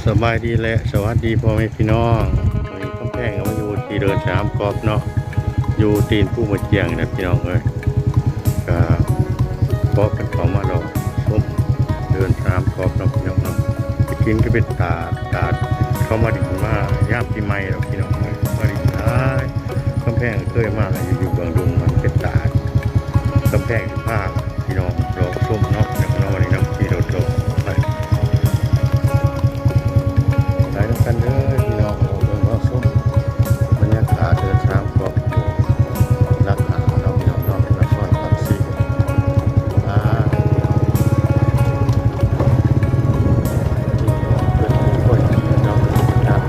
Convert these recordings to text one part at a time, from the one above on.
สบายดีและสวัสดีพ่อแม่พี่น้องวันนี้ต้องแพงมาอยู่ที่เดินสามกอบเนาะอยู่ตีนผู้มาเจียงนะพี่น้องเอ้ยก็พอกันเขามาเราส้มเดินสามกอบเนาะพี่น้องเนาะไปกินก็เป็นตาเขามาดิบมาย่ามปีใหม่เราพี่น้องเอ้ยมาดิบได้กำแพงเคยมากอยู่เบืองดุงมันเป็นตากำแพงที่ภาคพี่น้องรอส้มเนาะอย่างน้อยนี่เนาะที่เราโตไปกันเลยพี่น้องเราเดินว่าส้มบรรยากาศเดินทางก็รักหาเราพี่น้องนอกนครปักสิเป็นคนน้องครับ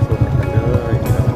ส้มกันเลยพี่น้อง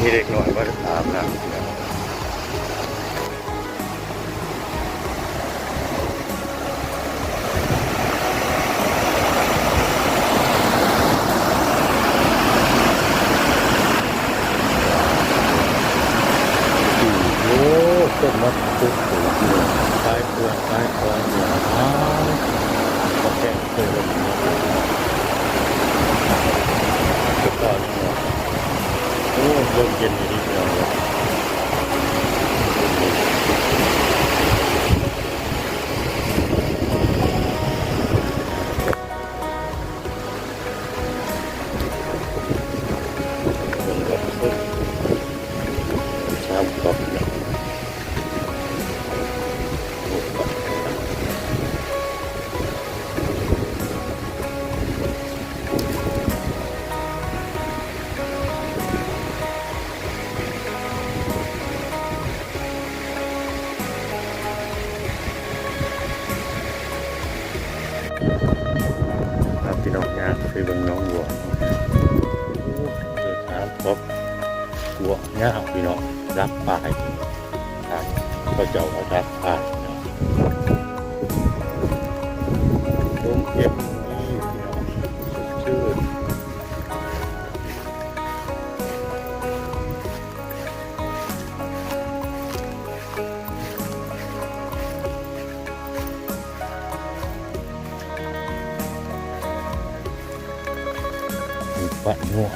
มีเด็กหน่อยว่าจะถามนะโอ้ต้นมะพร้าวสูงเลยซ้ายตัวซ้ายตัวเหนืออ้าวก็แค่เคยลงมาก็ตอนนี้โอ้เริ่มเย็นนิดเดียวแล้วชามกรอบนะพี่น้องยางคือเบิ่งน้องวัวชามกรอบวัวย่าพี่น้องรับปลายครับก็เจ้าก็รับปลายต้มเก็บนี่พี่น้องชื่อปะงัว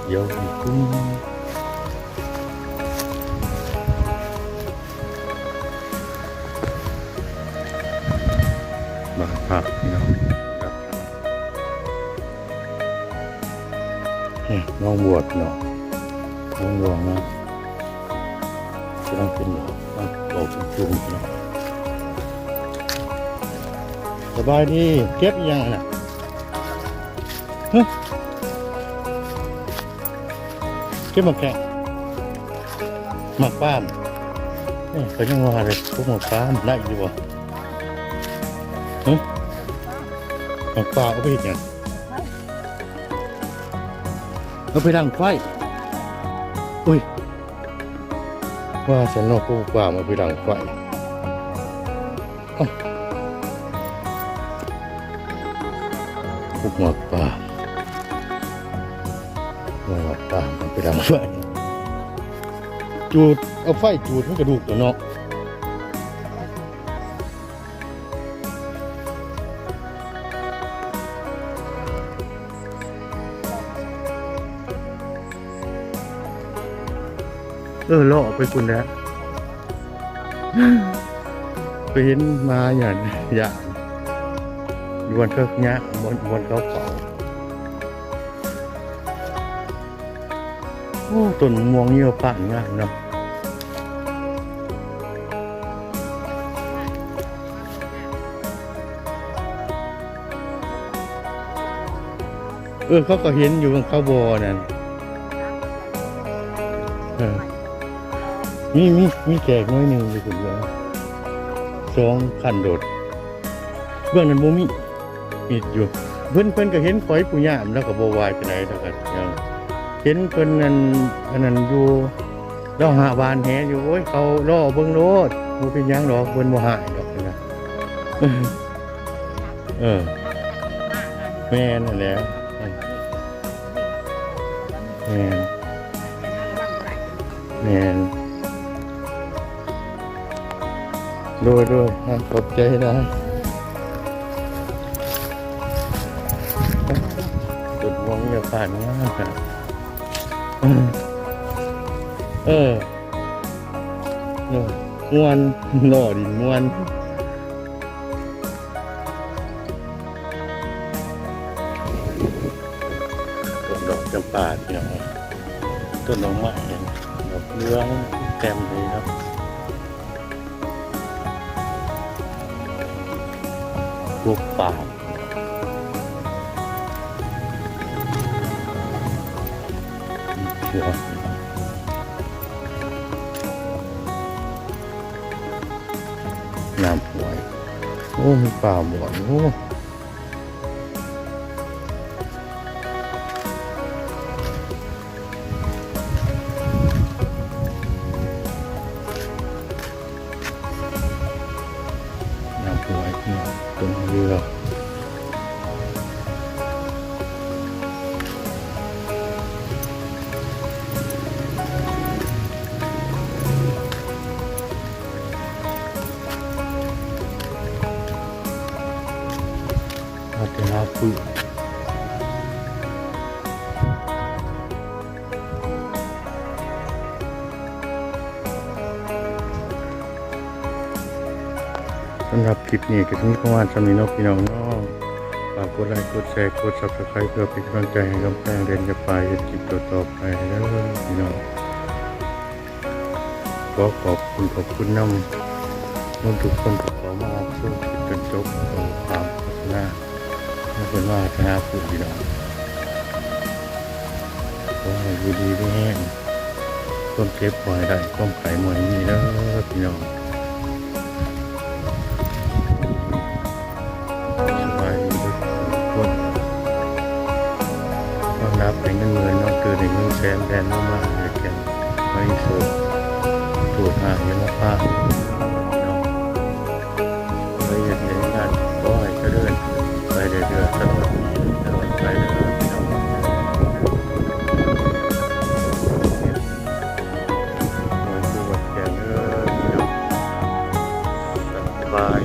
เดี๋ยวกุ้งมาครับพี่น้องครับน้องบวชเนาะน้องหลวงนะจะต้องเป็นหลวงต้องโตจุ่มๆเนาะสบายดีเก็บยังน่ะเก็บมาแข่งหมักป้ามเขายังว่าเลยพวกหมักป้ามได้อยู่บ่หมักป้าเอาไปเห็นยังเอาไปดังไฟอุ้ยว่าฉันนอกพวกป้ามาไปดังไฟพวกหมักป้ามันไปดังไฟจูดเอาไฟจูดมันกระดูกตัวเนาะเลาะไปคุณแล้วไปเห็นมาอย่างวันก็เนี้ยวันเขาเผาโอ้ต้นม่วงเงี้ยวป่านงามเนาะเขาก็เห็นอยู่บนข้าวบอนั่นมีแขกน้อยหนึ่งอยู่คุณเยอะ2 คันโดดเบื้องนั้นโมมีอยู่เพิ่นก็เห็นฝอยปุญญามแล้วก็บวายไปไหนแล้วกันเห็นเพิ่นนั้นอยู่เราหาบานแหอยู่โอ้ยเขาล่อเบิ่งโลดบ่เป็นหยังดอกเพิ่นบ่หายดอกนะแม่นั่นแหละแม่นโดยขอบใจนะจุดวงอย่าผ่านมากครับม่วนหล่อดิม่วนต้นดอกจำปาที่น้องต้นดอกไม้ดอกเหลืองเต็มเลยครับลูกป่าน้ำหวย โอ้มีป่าหมอนโอ้น้ำหวยพี่น้องต้นเรือพัฒนาพืชสำหรับคลิปนี้ก็จะมีประมาณสำนี้เนาะพี่น้องเนาะฝากกดไลค์กดแชร์กด Subscribe เพื่อเป็นกำลังใจให้กำแพงเดินจะไปคลิปต่อๆไปแล้วพี่น้องก็ขอบคุณนำทุกคนที่ขอมารับชมคลิปจนจบของความพัฒนาไม่เป็นว่าพัฒนาผู้พี่น้องขอให้อยู่ดีไม่แห้งต้นเก็บหอยได้ต้มไข่หมอยมีแล้วพี่น้องสบายดีทุกคนต้อนรับเป็นเงินน้องเกิดในเงินแสนแทนมากๆเลยแกไม่สูญถูกหายังมาพาเนาะเลยอยากเห็นงานก็ให้เจริญไปเรื่อยๆตลอดไปเรื่อยๆพี่น้องโดยผู้วัดแก่เด้อพี่น้องสบาย